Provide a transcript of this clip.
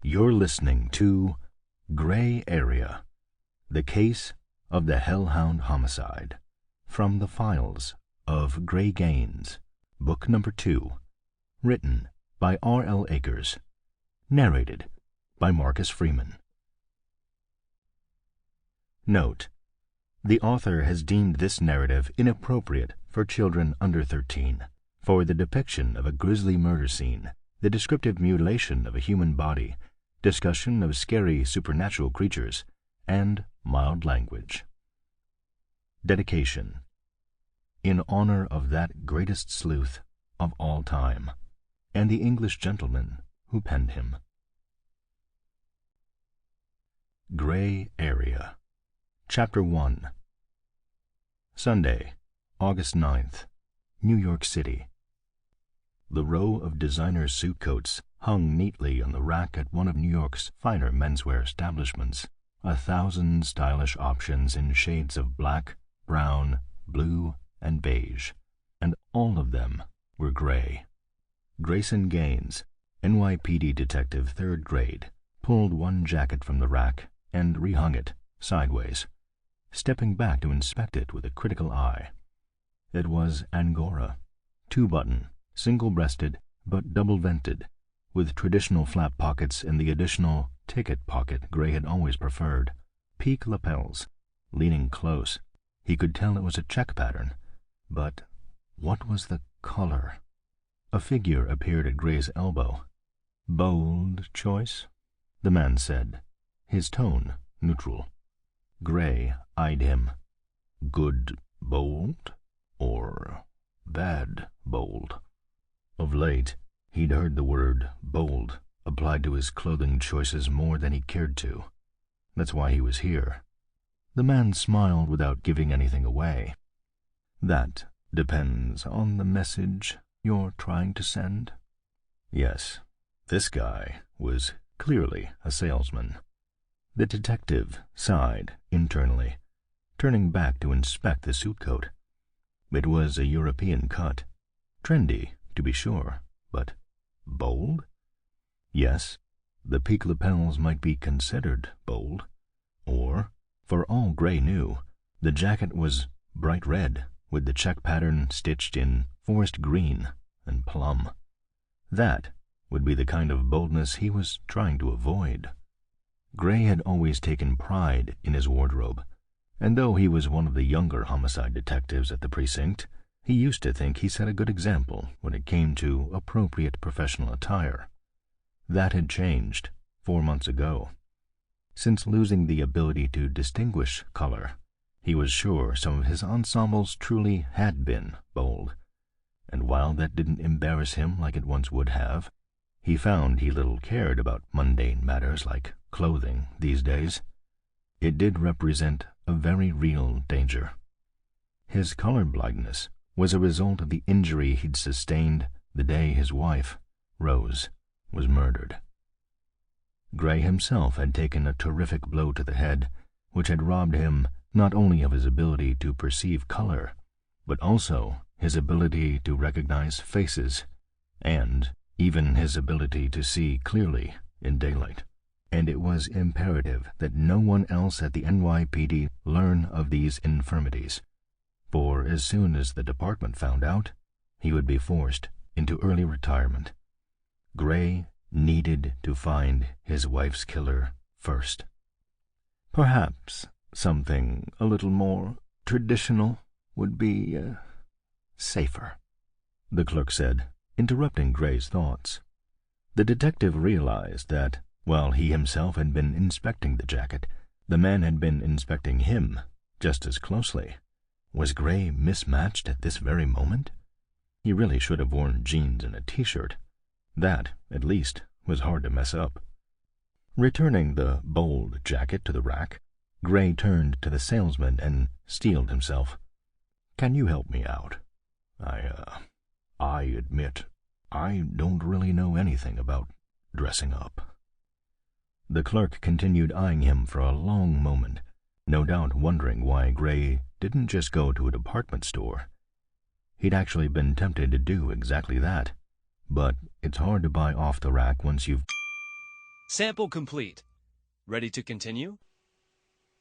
You're listening to Gray Area, the case of the Hellhound Homicide, from the files of Gray Gaines, Book Number 2, written by R.L. Akers, narrated by Marcus Freeman. Note: the author has deemed this narrative inappropriate for children under 13, for the depiction of a grisly murder scene, the descriptive mutilation of a human body, discussion of scary supernatural creatures, and mild language. Dedication. In honor of that greatest sleuth of all time, and the English gentleman who penned him. Gray Area. Chapter 1. Sunday, August 9th, New York City. The row of designer suit coats hung neatly on the rack at one of New York's finer menswear establishments, 1,000 stylish options in shades of black, brown, blue, and beige, and all of them were gray. Grayson Gaines, NYPD detective 3rd grade, pulled one jacket from the rack and rehung it sideways, stepping back to inspect it with a critical eye. It was Angora, 2-button, single-breasted but double-vented, with traditional flap pockets and the additional ticket pocket Gray had always preferred. Peak lapels. Leaning close, he could tell it was a check pattern, but what was the color? A figure appeared at Gray's elbow. "Bold choice?" the man said, his tone neutral. Gray eyed him. "Good bold or bad bold?" Of late, he'd heard the word bold applied to his clothing choices more than he cared to. That's why he was here. The man smiled without giving anything away. "That depends on the message you're trying to send." Yes, this guy was clearly a salesman. The detective sighed internally, turning back to inspect the suit coat. It was a European cut, trendy, to be sure, but bold? Yes, the peak lapels might be considered bold, or, for all Gray knew, the jacket was bright red, with the check pattern stitched in forest green and plum. That would be the kind of boldness he was trying to avoid. Gray had always taken pride in his wardrobe, and though he was one of the younger homicide detectives at the precinct, he used to think he set a good example when it came to appropriate professional attire. That had changed 4 months ago. Since losing the ability to distinguish color, he was sure some of his ensembles truly had been bold, and while that didn't embarrass him like it once would have, he found he little cared about mundane matters like clothing these days. It did represent a very real danger. His color blindness was a result of the injury he'd sustained the day his wife, Rose, was murdered. Gray himself had taken a terrific blow to the head, which had robbed him not only of his ability to perceive color, but also his ability to recognize faces, and even his ability to see clearly in daylight. And it was imperative that no one else at the NYPD learn of these infirmities, for as soon as the department found out, he would be forced into early retirement. Gray needed to find his wife's killer first. Perhaps something a little more traditional would be safer, the clerk said, interrupting Gray's thoughts. The detective realized that, while he himself had been inspecting the jacket, the man had been inspecting him just as closely. Was Gray mismatched at this very moment? He really should have worn jeans and a t-shirt. That, at least, was hard to mess up. Returning the bold jacket to the rack, Gray turned to the salesman and steeled himself. "Can you help me out? I admit, I don't really know anything about dressing up." The clerk continued eyeing him for a long moment, no doubt wondering why Gray didn't just go to a department store. He'd actually been tempted to do exactly that, but it's hard to buy off the rack once you've... Sample complete. Ready to continue?